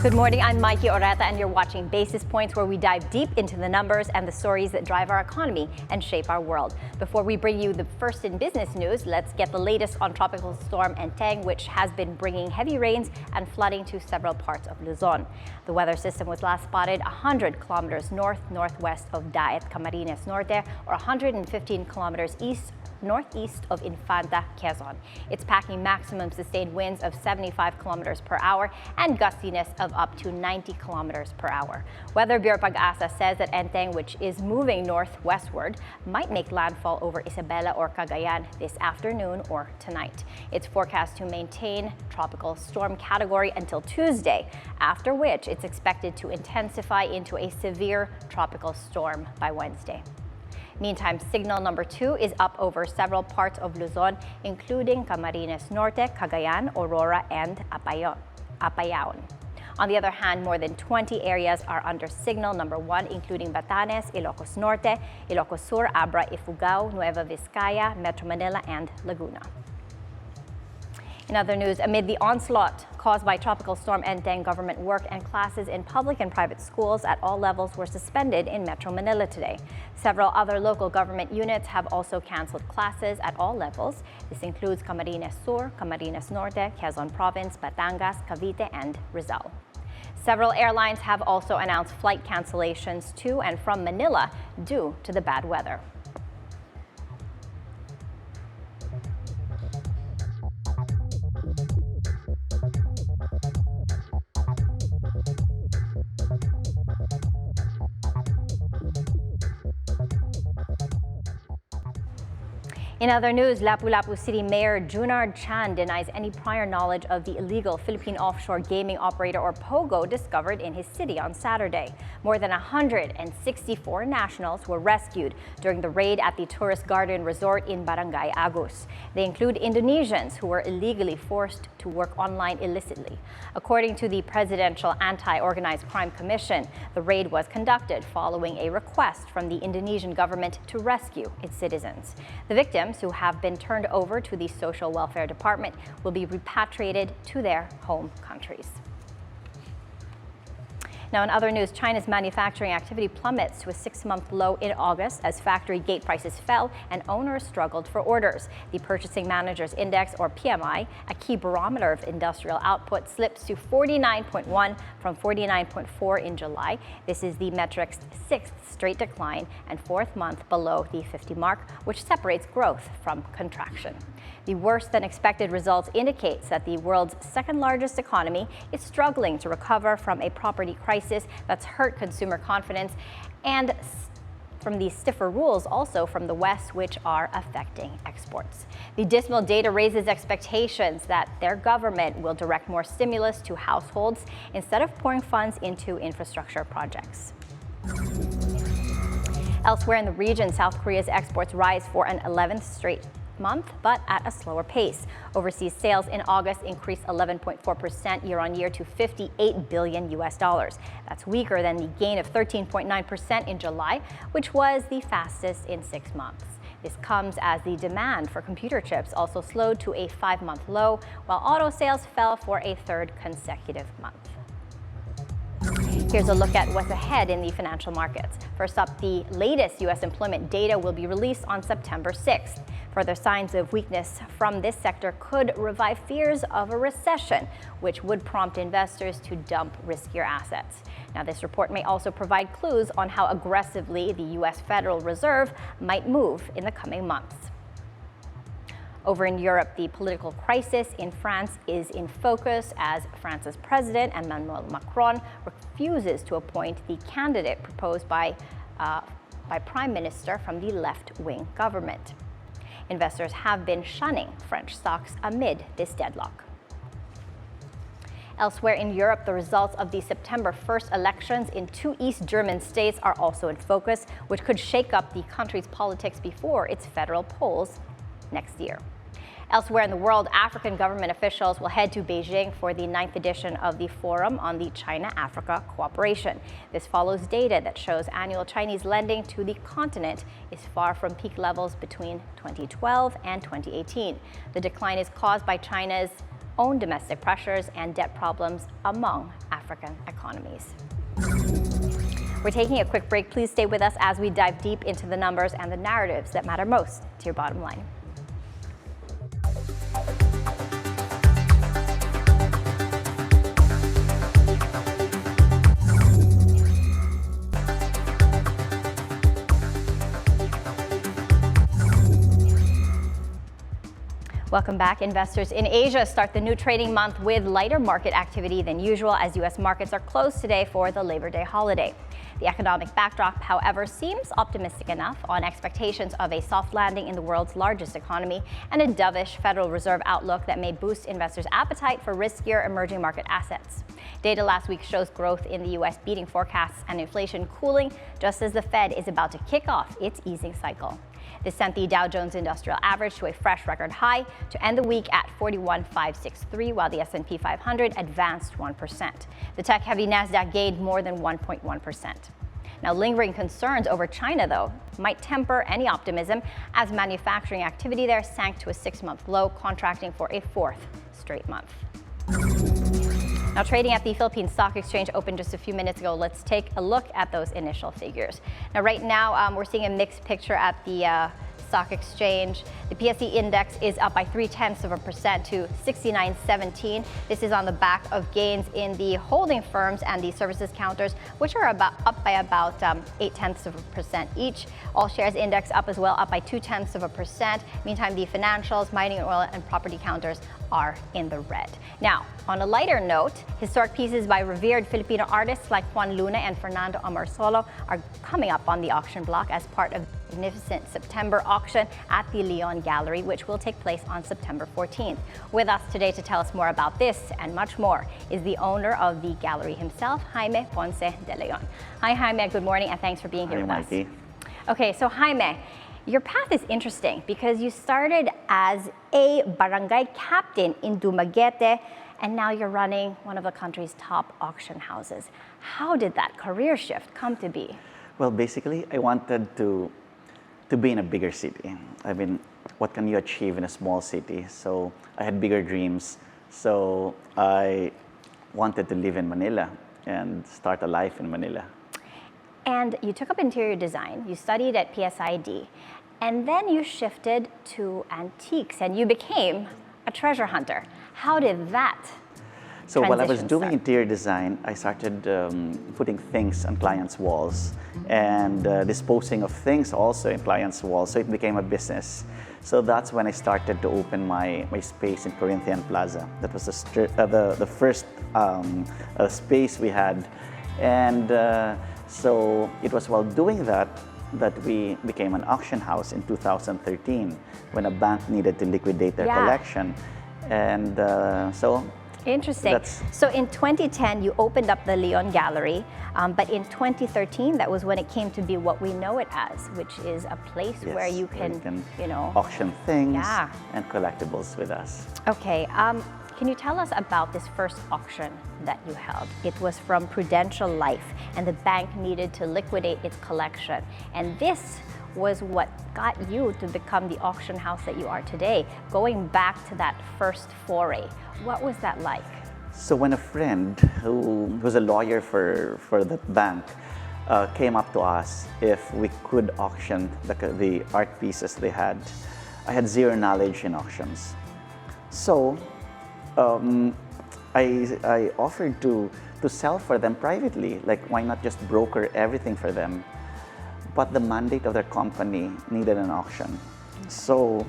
Good morning, I'm Maiki Oreta and you're watching Basis Points, where we dive deep into the numbers and the stories that drive our economy and shape our world. Before we bring you the first in business news, let's get the latest on Tropical Storm Enteng, which has been bringing heavy rains and flooding to several parts of Luzon. The weather system was last spotted 100 kilometers north-northwest of Daet, Camarines Norte, or 115 kilometers northeast of Infanta, Quezon. It's packing maximum sustained winds of 75 kilometers per hour and gustiness of up to 90 kilometers per hour. Weather Bureau Pag-asa says that Enteng, which is moving northwestward, might make landfall over Isabela or Cagayan this afternoon or tonight. It's forecast to maintain tropical storm category until Tuesday, after which it's expected to intensify into a severe tropical storm by Wednesday. Meantime, signal number 2 is up over several parts of Luzon, including Camarines Norte, Cagayan, Aurora, and Apayao. On the other hand, more than 20 areas are under signal number 1, including Batanes, Ilocos Norte, Ilocos Sur, Abra, Ifugao, Nueva Vizcaya, Metro Manila, and Laguna. In other news, amid the onslaught caused by Tropical Storm Enteng, government work and classes in public and private schools at all levels were suspended in Metro Manila today. Several other local government units have also canceled classes at all levels. This includes Camarines Sur, Camarines Norte, Quezon Province, Batangas, Cavite, and Rizal. Several airlines have also announced flight cancellations to and from Manila due to the bad weather. In other news, Lapu-Lapu City Mayor Junard Chan denies any prior knowledge of the illegal Philippine offshore gaming operator, or POGO, discovered in his city on Saturday. More than 164 nationals were rescued during the raid at the tourist garden resort in Barangay Agus. They include Indonesians who were illegally forced to work online illicitly. According to the Presidential Anti-Organized Crime Commission, the raid was conducted following a request from the Indonesian government to rescue its citizens. The victims, who have been turned over to the Social Welfare Department, will be repatriated to their home countries. Now, in other news, China's manufacturing activity plummets to a 6-month low in August as factory gate prices fell and owners struggled for orders. The Purchasing Managers Index, or PMI, a key barometer of industrial output, slips to 49.1 from 49.4 in July. This is the metric's 6th straight decline and 4th month below the 50 mark, which separates growth from contraction. The worse than expected results indicates that the world's second-largest economy is struggling to recover from a property crisis that's hurt consumer confidence, and from the stiffer rules also from the West, which are affecting exports. The dismal data raises expectations that their government will direct more stimulus to households instead of pouring funds into infrastructure projects. Elsewhere in the region, South Korea's exports rise for an 11th straight month, but at a slower pace. Overseas sales in August increased 11.4% year-on-year to $58 billion. That's weaker than the gain of 13.9% in July, which was the fastest in 6 months. This comes as the demand for computer chips also slowed to a 5-month low, while auto sales fell for a 3rd consecutive month. Here's a look at what's ahead in the financial markets. First up, the latest U.S. employment data will be released on September 6th. Further signs of weakness from this sector could revive fears of a recession, which would prompt investors to dump riskier assets. Now, this report may also provide clues on how aggressively the U.S. Federal Reserve might move in the coming months. Over in Europe, the political crisis in France is in focus as France's president, Emmanuel Macron, refuses to appoint the candidate proposed by Prime Minister from the left-wing government. Investors have been shunning French stocks amid this deadlock. Elsewhere in Europe, the results of the September 1st elections in 2 East German states are also in focus, which could shake up the country's politics before its federal polls next year. Elsewhere in the world, African government officials will head to Beijing for the 9th edition of the Forum on the China-Africa Cooperation. This follows data that shows annual Chinese lending to the continent is far from peak levels between 2012 and 2018. The decline is caused by China's own domestic pressures and debt problems among African African economies. We're taking a quick break. Please stay with us as we dive deep into the numbers and the narratives that matter most to your bottom line. Welcome back. Investors in Asia start the new trading month with lighter market activity than usual as U.S. markets are closed today for the Labor Day holiday. The economic backdrop, however, seems optimistic enough on expectations of a soft landing in the world's largest economy and a dovish Federal Reserve outlook that may boost investors' appetite for riskier emerging market assets. Data last week shows growth in the U.S. beating forecasts and inflation cooling just as the Fed is about to kick off its easing cycle. This sent the Dow Jones Industrial Average to a fresh record high to end the week at 41,563, while the S&P 500 advanced 1%. The tech-heavy Nasdaq gained more than 1.1%. Now, lingering concerns over China, though, might temper any optimism as manufacturing activity there sank to a 6-month low, contracting for a 4th straight month. Now, trading at the Philippine Stock Exchange opened just a few minutes ago. Let's take a look at those initial figures. Now, right now, we're seeing a mixed picture at the Stock Exchange. The PSE index is up by 0.3% to 69.17. This is on the back of gains in the holding firms and the services counters, which are up by about 0.8% each. All shares index up as well, up by 0.2%. Meantime, the financials, mining, oil, and property counters are in the red. Now, on a lighter note, historic pieces by revered Filipino artists like Juan Luna and Fernando Amorsolo are coming up on the auction block as part of the magnificent September auction at the Leon Gallery, which will take place on September 14th. With us today to tell us more about this and much more is the owner of the gallery himself, Jaime Ponce de Leon. Hi, Jaime. Good morning, and thanks for being here with us. Maiki. Okay, so Jaime, your path is interesting because you started as a barangay captain in Dumaguete, and now you're running one of the country's top auction houses. How did that career shift come to be? Well, basically, I wanted to be in a bigger city. I mean, what can you achieve in a small city? So I had bigger dreams. So I wanted to live in Manila and start a life in Manila. And you took up interior design, you studied at PSID, and then you shifted to antiques and you became a treasure hunter. How did that So while I was transition doing start? interior design, I started putting things on clients' walls and disposing of things also in clients' walls. So it became a business. So that's when I started to open my space in Corinthian Plaza. That was the first space we had. And so it was while doing that we became an auction house in 2013 when a bank needed to liquidate their collection. And so Interesting. So in 2010, you opened up the Leon Gallery, but in 2013, that was when it came to be what we know it as, which is a place where you can, you know, auction things and collectibles with us. Okay. Can you tell us about this first auction that you held? It was from Prudential Life, and the bank needed to liquidate its collection. And this was what got you to become the auction house that you are today, going back to that first foray. What was that like? So when a friend who was a lawyer for the bank came up to us if we could auction the art pieces they had, I had zero knowledge in auctions. So I offered to sell for them privately. Like, why not just broker everything for them? But the mandate of their company needed an auction. So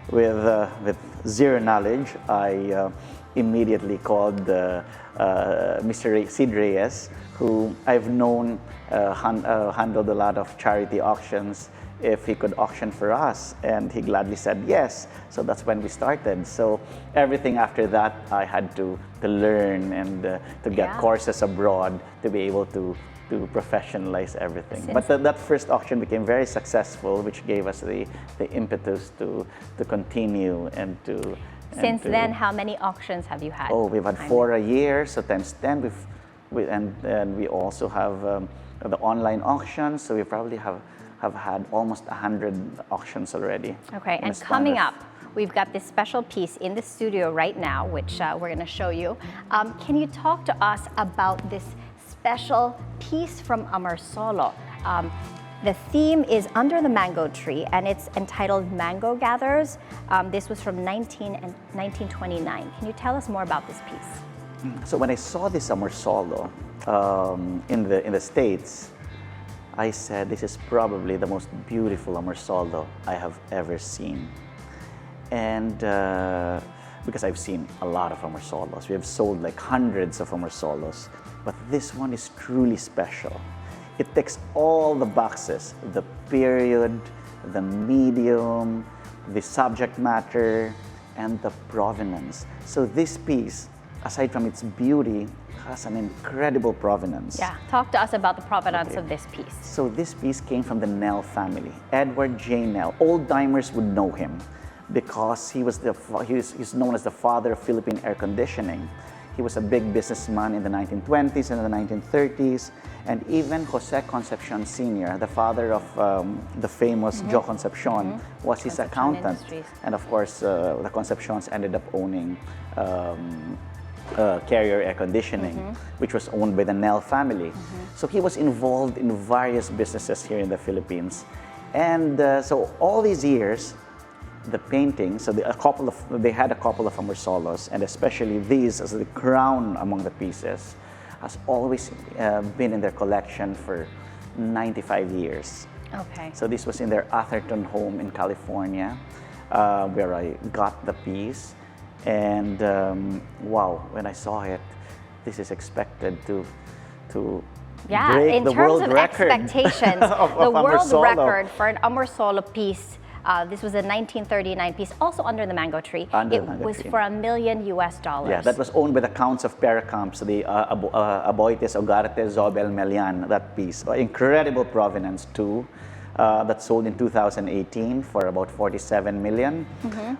with zero knowledge, I immediately called Mr. Sid Reyes, who I've known handled a lot of charity auctions, if he could auction for us, and he gladly said yes. So that's when we started. So everything after that, I had to learn and to get courses abroad to be able to professionalize everything. But that first auction became very successful, which gave us the impetus to continue and to. Since then, how many auctions have you had? Oh, we've had 4 a year, so times 10. And we also have the online auctions, so we probably have had almost 100 auctions already. Okay, and coming up, we've got this special piece in the studio right now, which we're going to show you. Can you talk to us about this special piece from Amarsolo? The theme is Under the Mango Tree, and it's entitled Mango Gatherers. This was from 1929. Can you tell us more about this piece? So when I saw this Amarsolo in the States, I said, this is probably the most beautiful Amarsolo I have ever seen. And because I've seen a lot of Amarsolos. We have sold like hundreds of Amarsolos, but this one is truly special. It ticks all the boxes: the period, the medium, the subject matter, and the provenance. So this piece, aside from its beauty, has an incredible provenance. Yeah, talk to us about the provenance of this piece. So this piece came from the Nell family. Edward J. Nell. Old timers would know him because he's known as the father of Philippine air conditioning. He was a big businessman in the 1920s and the 1930s, and even Jose Concepcion Sr., the father of the famous Joe Concepcion, was his accountant. Industries. And of course, the Concepcions ended up owning Carrier Air Conditioning, which was owned by the Nell family. So he was involved in various businesses here in the Philippines. And so all these years, the paintings, so they had a couple of Amarsolos, and especially these as the crown among the pieces, has always been in their collection for 95 years. Okay. So this was in their Atherton home in California, where I got the piece. And wow, when I saw it, this is expected to break in the terms world of record expectations, of the world Amarsolo. record for an Amarsolo piece, this was a 1939 piece, also under the mango tree. Under it the mango was tree. for $1 million. Yeah, that was owned by the Counts of Pericamps, the Aboites, Ugarte, Zobel, Melian, that piece. Incredible provenance too. That sold in 2018 for about 47 million.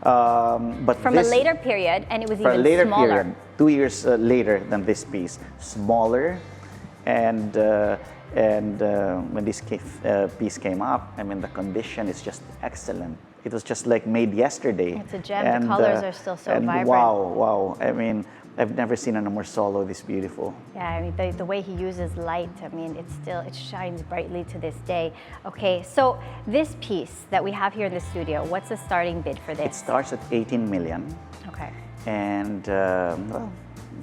But From a later period, and it was for even a later smaller. period, 2 years later than this piece, smaller, and when this piece came up, I mean, the condition is just excellent. It was just like made yesterday. It's a gem. The colors are still so vibrant. Wow. I mean, I've never seen an Amarsolo this beautiful. Yeah, I mean, the way he uses light, I mean, it shines brightly to this day. Okay, so this piece that we have here in the studio, what's the starting bid for this? It starts at 18 million. Okay. And well,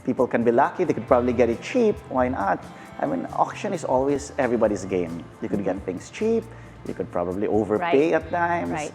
people can be lucky. They could probably get it cheap. Why not? I mean, auction is always everybody's game. You could get things cheap. You could probably overpay at times. Right.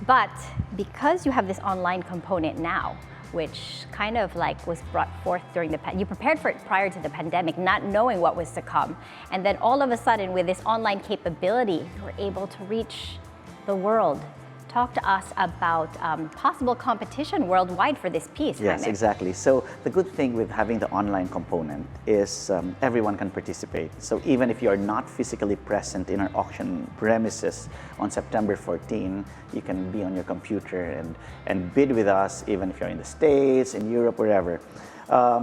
But because you have this online component now, which kind of like was brought forth during you prepared for it prior to the pandemic, not knowing what was to come. And then all of a sudden, with this online capability, you were able to reach the world. Talk to us about possible competition worldwide for this piece. Yes, Jaime. exactly. So the good thing with having the online component is everyone can participate. So even if you are not physically present in our auction premises on September 14, you can be on your computer and bid with us, even if you're in the States, in Europe, wherever.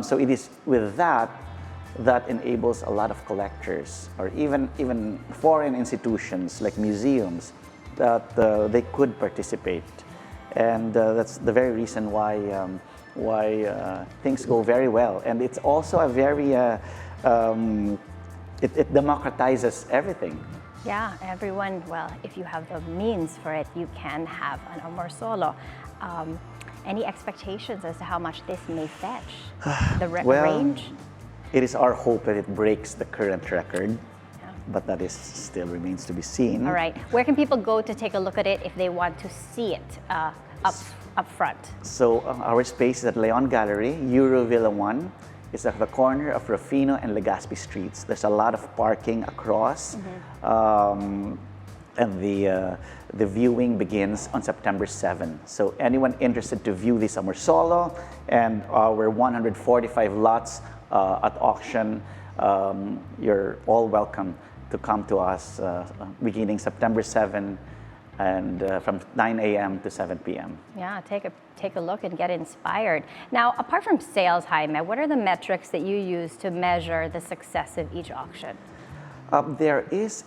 So it is with that enables a lot of collectors, or even foreign institutions like museums, that they could participate, and that's the very reason why things go very well. And it's also a very it democratizes everything. Yeah, everyone. Well, if you have the means for it, you can have an Amarsolo. Any expectations as to how much this may fetch? The range? It is our hope that it breaks the current record. But that still remains to be seen. All right. Where can people go to take a look at it if they want to see it up front? So our space is at Leon Gallery, Eurovilla 1. It's at the corner of Rufino and Legazpi Streets. There's a lot of parking across. And the viewing begins on September 7. So anyone interested to view this Amarsolo and our 145 lots at auction, you're all welcome to come to us beginning September 7 and from 9 a.m. to 7 p.m. Yeah, take a look and get inspired. Now, apart from sales, Jaime, what are the metrics that you use to measure the success of each auction? There is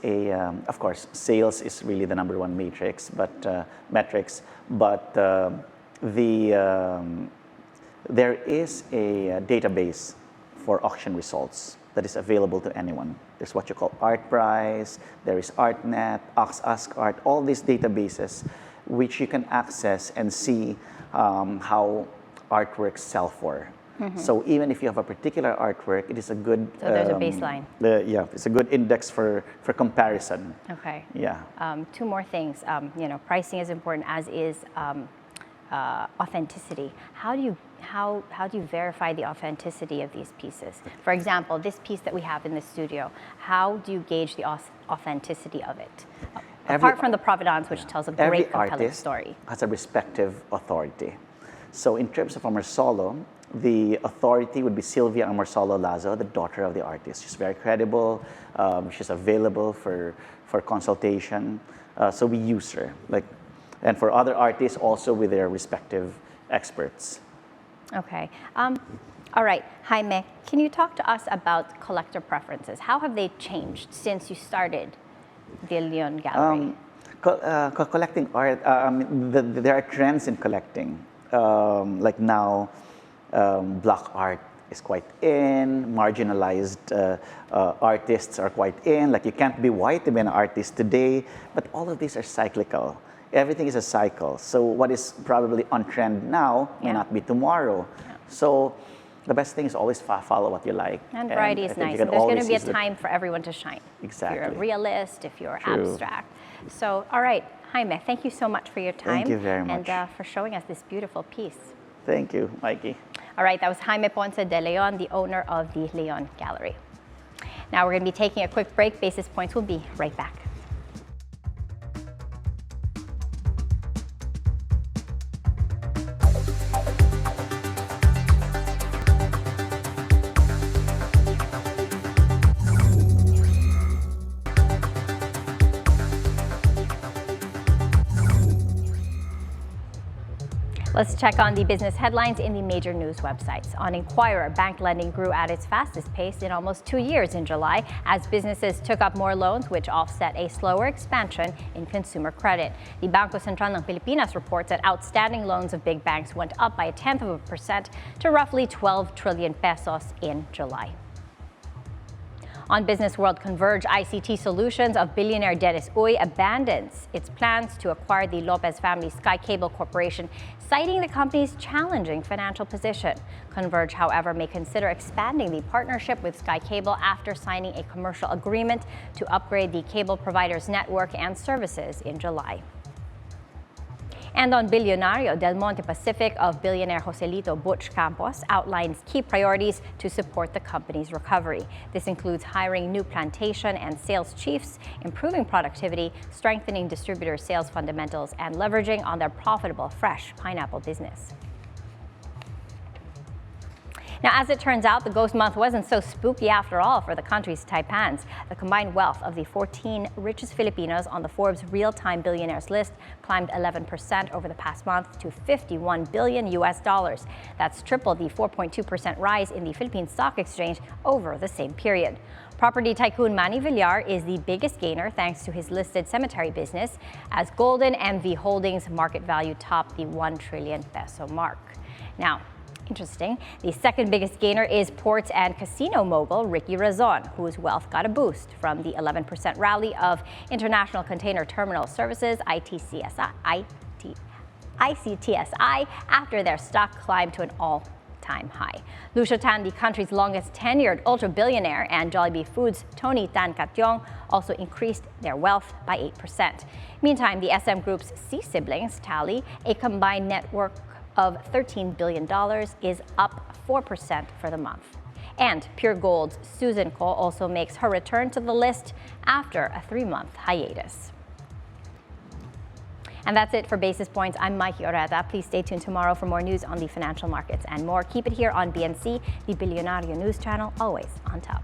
of course, sales is really the number one metrics, metrics, but there is a database for auction results that is available to anyone. There's what you call ArtPrice, there is ArtNet, AskArt, all these databases which you can access and see how artworks sell for. So even if you have a particular artwork, it is a good... So there's a baseline. Yeah, it's a good index for comparison. Okay. Yeah. Two more things. Pricing is important, as is authenticity. How do you verify the authenticity of these pieces? For example, this piece that we have in the studio, how do you gauge the authenticity of it? Apart from the provenance, which tells a great compelling story. Has a respective authority. So in terms of Amorsolo, the authority would be Sylvia Amorsolo Lazo, the daughter of the artist. She's very credible. She's available for consultation. So we use her. And for other artists, also with their respective experts. Okay. All right, Jaime, can you talk to us about collector preferences? How have they changed since you started the Leon Gallery? Collecting art, there are trends in collecting. Like now, black art is quite in, marginalized artists are quite in. Like you can't be white to be an artist today, but all of these are cyclical. Everything is a cycle. So what is probably on trend now may not be tomorrow. Yeah. So the best thing is always follow what you like. And variety is nice. And there's going to be a time for everyone to shine. Exactly. If you're a realist, if you're abstract. So, all right, Jaime, thank you so much for your time. Thank you very much. And for showing us this beautiful piece. Thank you, Maiki. All right, that was Jaime Ponce de Leon, the owner of the Leon Gallery. Now we're going to be taking a quick break. Basis Points will be right back. Let's check on the business headlines in the major news websites. On Inquirer, bank lending grew at its fastest pace in almost 2 years in July as businesses took up more loans, which offset a slower expansion in consumer credit. The Bangko Sentral ng Pilipinas reports that outstanding loans of big banks went up by 0.1% to roughly 12 trillion pesos in July. On Business World, Converge ICT Solutions of billionaire Dennis Uy abandons its plans to acquire the Lopez family Sky Cable Corporation, citing the company's challenging financial position. Converge, however, may consider expanding the partnership with Sky Cable after signing a commercial agreement to upgrade the cable provider's network and services in July. And on Bilyonaryo, Del Monte Pacific of billionaire Joselito Butch Campos outlines key priorities to support the company's recovery. This includes hiring new plantation and sales chiefs, improving productivity, strengthening distributor sales fundamentals, and leveraging on their profitable fresh pineapple business. Now, as it turns out, the ghost month wasn't so spooky after all for the country's taipans. The combined wealth of the 14 richest Filipinos on the Forbes real-time billionaires list climbed 11% over the past month to $51 billion. That's triple the 4.2% rise in the Philippine Stock Exchange over the same period. Property tycoon Manny Villar is the biggest gainer thanks to his listed cemetery business, as Golden MV Holdings market value topped the 1 trillion peso mark. Now, interesting, the second biggest gainer is ports and casino mogul Ricky Razon, whose wealth got a boost from the 11% rally of International Container Terminal Services, ICTSI, after their stock climbed to an all-time high. Lucio Tan, the country's longest tenured ultra-billionaire, and Jollibee Foods' Tony Tan Catyong also increased their wealth by 8%. Meantime, the SM Group's C siblings tally a combined network of $13 billion is up 4% for the month. And Pure Gold's Susan Ko also makes her return to the list after a 3-month hiatus. And that's it for Basis Points. I'm Maiki Oreta. Please stay tuned tomorrow for more news on the financial markets and more. Keep it here on BNC, the Bilyonaryo news channel, always on top.